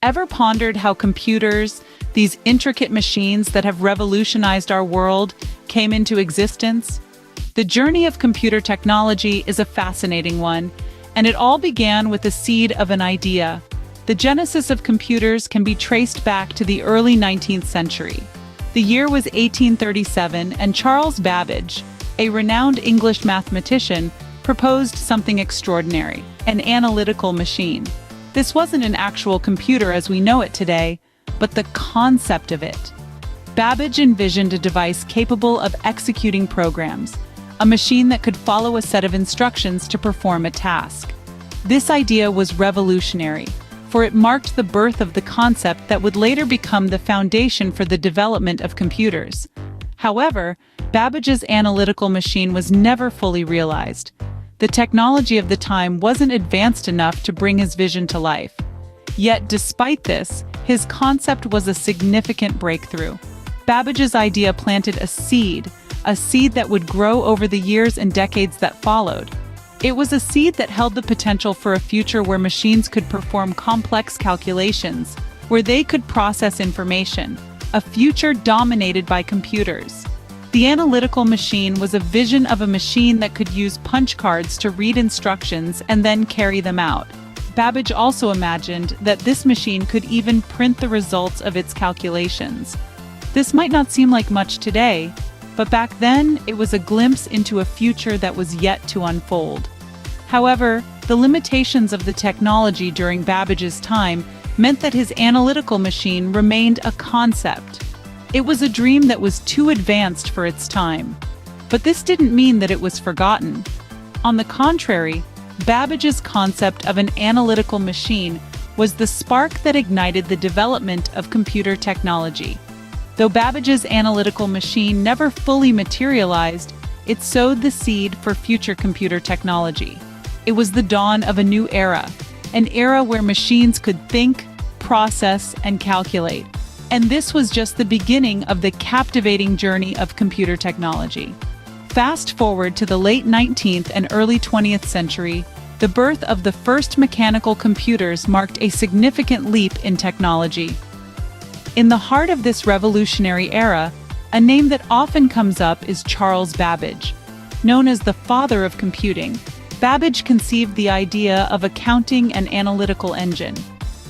Ever pondered how computers, these intricate machines that have revolutionized our world, came into existence? The journey of computer technology is a fascinating one, and it all began with the seed of an idea. The genesis of computers can be traced back to the early 19th century. The year was 1837, and Charles Babbage, a renowned English mathematician, proposed something extraordinary: an analytical machine. This wasn't an actual computer as we know it today, but the concept of it. Babbage envisioned a device capable of executing programs, a machine that could follow a set of instructions to perform a task. This idea was revolutionary, for it marked the birth of the concept that would later become the foundation for the development of computers. However, Babbage's analytical machine was never fully realized. The technology of the time wasn't advanced enough to bring his vision to life. Yet, despite this, his concept was a significant breakthrough. Babbage's idea planted a seed that would grow over the years and decades that followed. It was a seed that held the potential for a future where machines could perform complex calculations, where they could process information, a future dominated by computers. The analytical machine was a vision of a machine that could use punch cards to read instructions and then carry them out. Babbage also imagined that this machine could even print the results of its calculations. This might not seem like much today, but back then it was a glimpse into a future that was yet to unfold. However, the limitations of the technology during Babbage's time meant that his analytical machine remained a concept. It was a dream that was too advanced for its time. But this didn't mean that it was forgotten. On the contrary, Babbage's concept of an analytical machine was the spark that ignited the development of computer technology. Though Babbage's analytical machine never fully materialized, it sowed the seed for future computer technology. It was the dawn of a new era, an era where machines could think, process, and calculate. And this was just the beginning of the captivating journey of computer technology. Fast forward to the late 19th and early 20th century, the birth of the first mechanical computers marked a significant leap in technology. In the heart of this revolutionary era, a name that often comes up is Charles Babbage. Known as the father of computing, Babbage conceived the idea of a counting and analytical engine.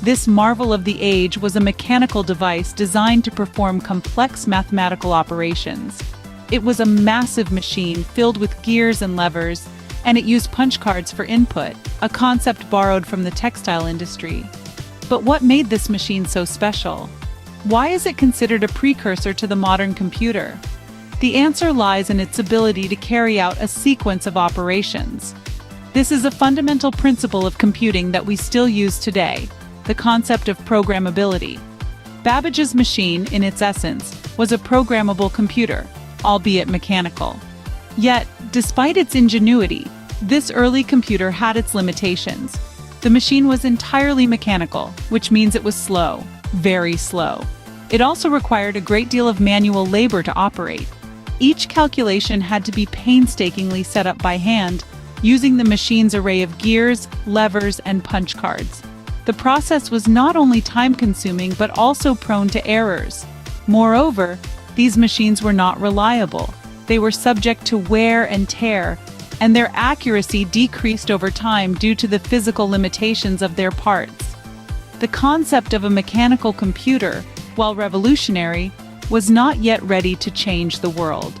This marvel of the age was a mechanical device designed to perform complex mathematical operations. It was a massive machine filled with gears and levers, and it used punch cards for input, a concept borrowed from the textile industry. But what made this machine so special? Why is it considered a precursor to the modern computer? The answer lies in its ability to carry out a sequence of operations. This is a fundamental principle of computing that we still use today: the concept of programmability. Babbage's machine, in its essence, was a programmable computer, albeit mechanical. Yet, despite its ingenuity, this early computer had its limitations. The machine was entirely mechanical, which means it was slow, very slow. It also required a great deal of manual labor to operate. Each calculation had to be painstakingly set up by hand, using the machine's array of gears, levers, and punch cards. The process was not only time-consuming but also prone to errors. Moreover, these machines were not reliable. They were subject to wear and tear, and their accuracy decreased over time due to the physical limitations of their parts. The concept of a mechanical computer, while revolutionary, was not yet ready to change the world.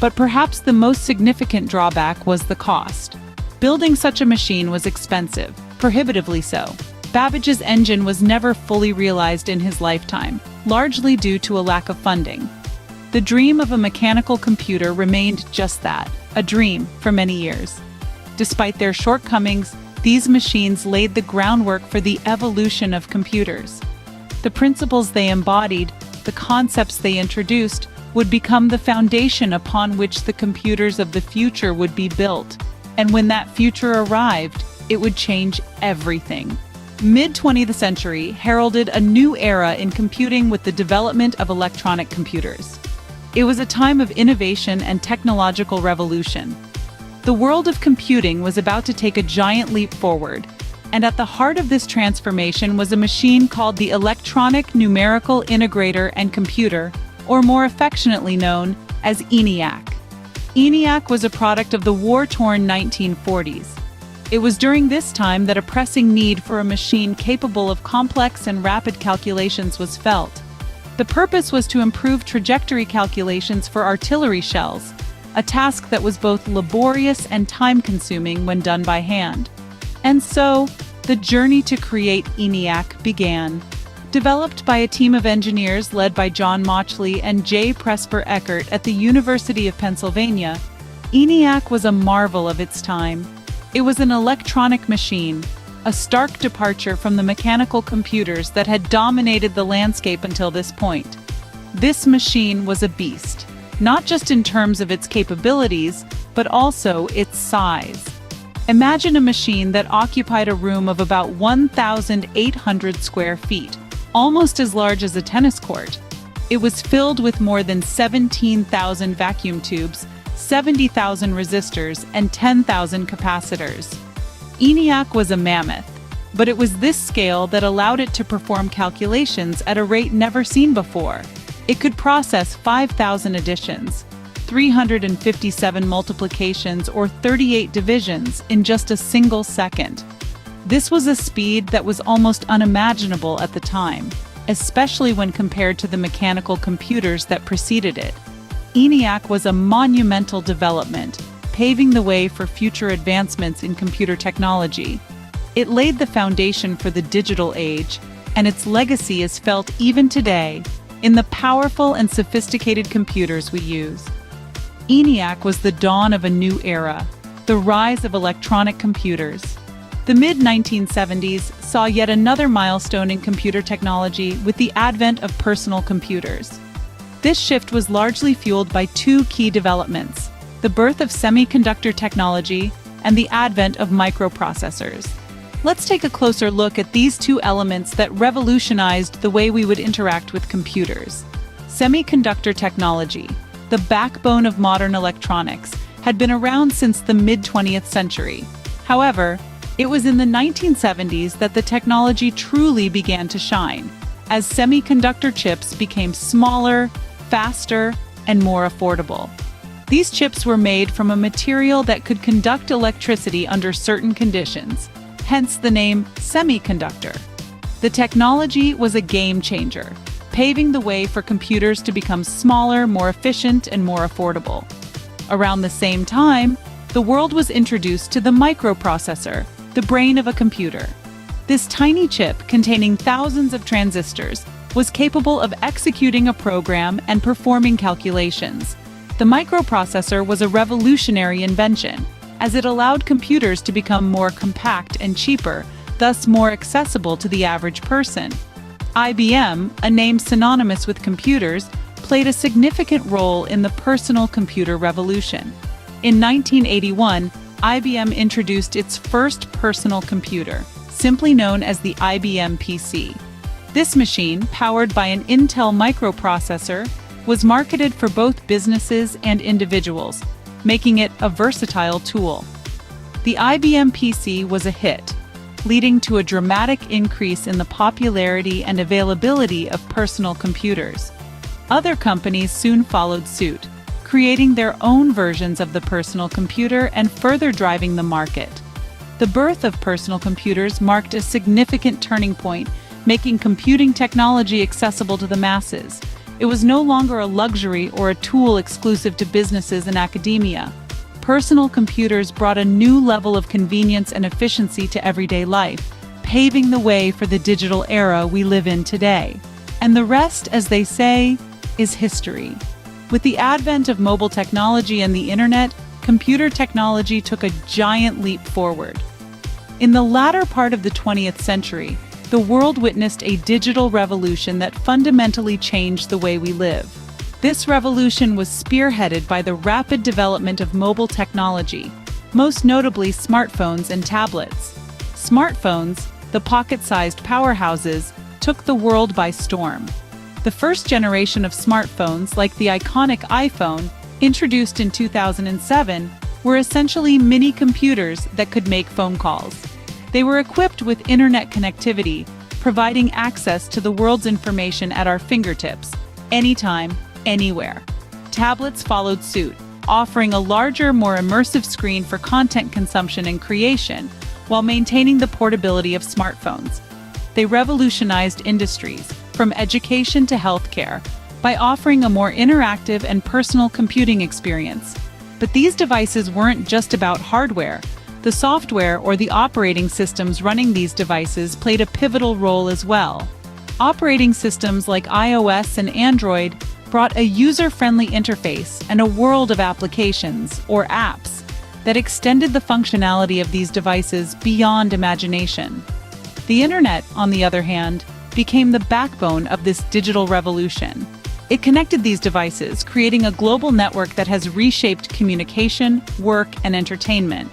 But perhaps the most significant drawback was the cost. Building such a machine was expensive, prohibitively so. Babbage's engine was never fully realized in his lifetime, largely due to a lack of funding. The dream of a mechanical computer remained just that, a dream, for many years. Despite their shortcomings, these machines laid the groundwork for the evolution of computers. The principles they embodied, the concepts they introduced, would become the foundation upon which the computers of the future would be built. And when that future arrived, it would change everything. Mid-20th century heralded a new era in computing with the development of electronic computers. It was a time of innovation and technological revolution. The world of computing was about to take a giant leap forward, And at the heart of this transformation was a machine called the Electronic Numerical Integrator and Computer, or more affectionately known as ENIAC. ENIAC was a product of the war-torn 1940s. It was during this time that a pressing need for a machine capable of complex and rapid calculations was felt. The purpose was to improve trajectory calculations for artillery shells, a task that was both laborious and time-consuming when done by hand. And so, the journey to create ENIAC began. Developed by a team of engineers led by John Mauchly and J. Presper Eckert at the University of Pennsylvania, ENIAC was a marvel of its time. It was an electronic machine, a stark departure from the mechanical computers that had dominated the landscape until this point. This machine was a beast, not just in terms of its capabilities, but also its size. Imagine a machine that occupied a room of about 1,800 square feet, almost as large as a tennis court. It was filled with more than 17,000 vacuum tubes, 70,000 resistors, and 10,000 capacitors. ENIAC was a mammoth, but it was this scale that allowed it to perform calculations at a rate never seen before. It could process 5,000 additions, 357 multiplications, or 38 divisions in just a single second. This was a speed that was almost unimaginable at the time, especially when compared to the mechanical computers that preceded it. ENIAC was a monumental development, paving the way for future advancements in computer technology. It laid the foundation for the digital age, and its legacy is felt even today in the powerful and sophisticated computers we use. ENIAC was the dawn of a new era, the rise of electronic computers. The mid-1970s saw yet another milestone in computer technology with the advent of personal computers. This shift was largely fueled by two key developments: the birth of semiconductor technology and the advent of microprocessors. Let's take a closer look at these two elements that revolutionized the way we would interact with computers. Semiconductor technology, the backbone of modern electronics, had been around since the mid-20th century. However, it was in the 1970s that the technology truly began to shine, as semiconductor chips became smaller, faster, and more affordable. These chips were made from a material that could conduct electricity under certain conditions, hence the name semiconductor. The technology was a game changer, paving the way for computers to become smaller, more efficient, and more affordable. Around the same time, the world was introduced to the microprocessor, the brain of a computer. This tiny chip, containing thousands of transistors, was capable of executing a program and performing calculations. The microprocessor was a revolutionary invention, as it allowed computers to become more compact and cheaper, thus more accessible to the average person. IBM, a name synonymous with computers, played a significant role in the personal computer revolution. In 1981, IBM introduced its first personal computer, simply known as the IBM PC. This machine, powered by an Intel microprocessor, was marketed for both businesses and individuals, making it a versatile tool. The IBM PC was a hit, leading to a dramatic increase in the popularity and availability of personal computers. Other companies soon followed suit, creating their own versions of the personal computer and further driving the market. The birth of personal computers marked a significant turning point, making computing technology accessible to the masses. It was no longer a luxury or a tool exclusive to businesses and academia. Personal computers brought a new level of convenience and efficiency to everyday life, paving the way for the digital era we live in today. And the rest, as they say, is history. With the advent of mobile technology and the internet, computer technology took a giant leap forward. In the latter part of the 20th century, the world witnessed a digital revolution that fundamentally changed the way we live. This revolution was spearheaded by the rapid development of mobile technology, most notably smartphones and tablets. Smartphones, the pocket-sized powerhouses, took the world by storm. The first generation of smartphones, like the iconic iPhone, introduced in 2007, were essentially mini computers that could make phone calls. They were equipped with internet connectivity, providing access to the world's information at our fingertips, anytime, anywhere. Tablets followed suit, offering a larger, more immersive screen for content consumption and creation, while maintaining the portability of smartphones. They revolutionized industries, from education to healthcare, by offering a more interactive and personal computing experience. But these devices weren't just about hardware. The software or the operating systems running these devices played a pivotal role as well. Operating systems like iOS and Android brought a user-friendly interface and a world of applications, or apps, that extended the functionality of these devices beyond imagination. The Internet, on the other hand, became the backbone of this digital revolution. It connected these devices, creating a global network that has reshaped communication, work, and entertainment.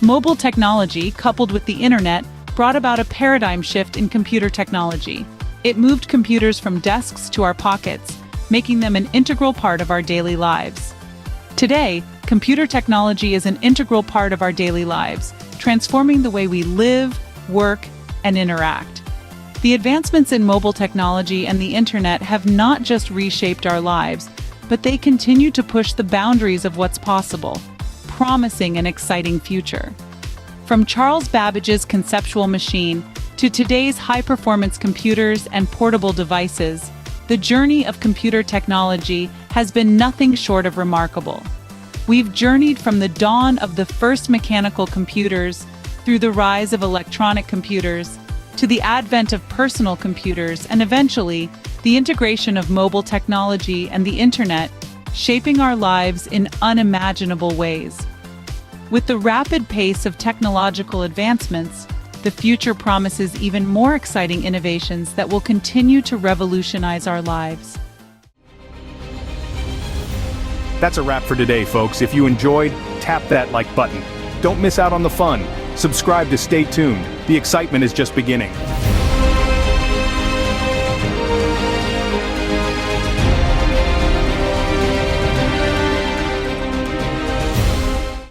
Mobile technology, coupled with the Internet, brought about a paradigm shift in computer technology. It moved computers from desks to our pockets, making them an integral part of our daily lives. Today, computer technology is an integral part of our daily lives, transforming the way we live, work, and interact. The advancements in mobile technology and the Internet have not just reshaped our lives, but they continue to push the boundaries of what's possible, promising an exciting future. From Charles Babbage's conceptual machine to today's high-performance computers and portable devices, the journey of computer technology has been nothing short of remarkable. We've journeyed from the dawn of the first mechanical computers through the rise of electronic computers to the advent of personal computers and eventually the integration of mobile technology and the Internet, shaping our lives in unimaginable ways. With the rapid pace of technological advancements, the future promises even more exciting innovations that will continue to revolutionize our lives. That's a wrap for today, folks. If you enjoyed, tap that like button. Don't miss out on the fun. Subscribe to stay tuned. The excitement is just beginning.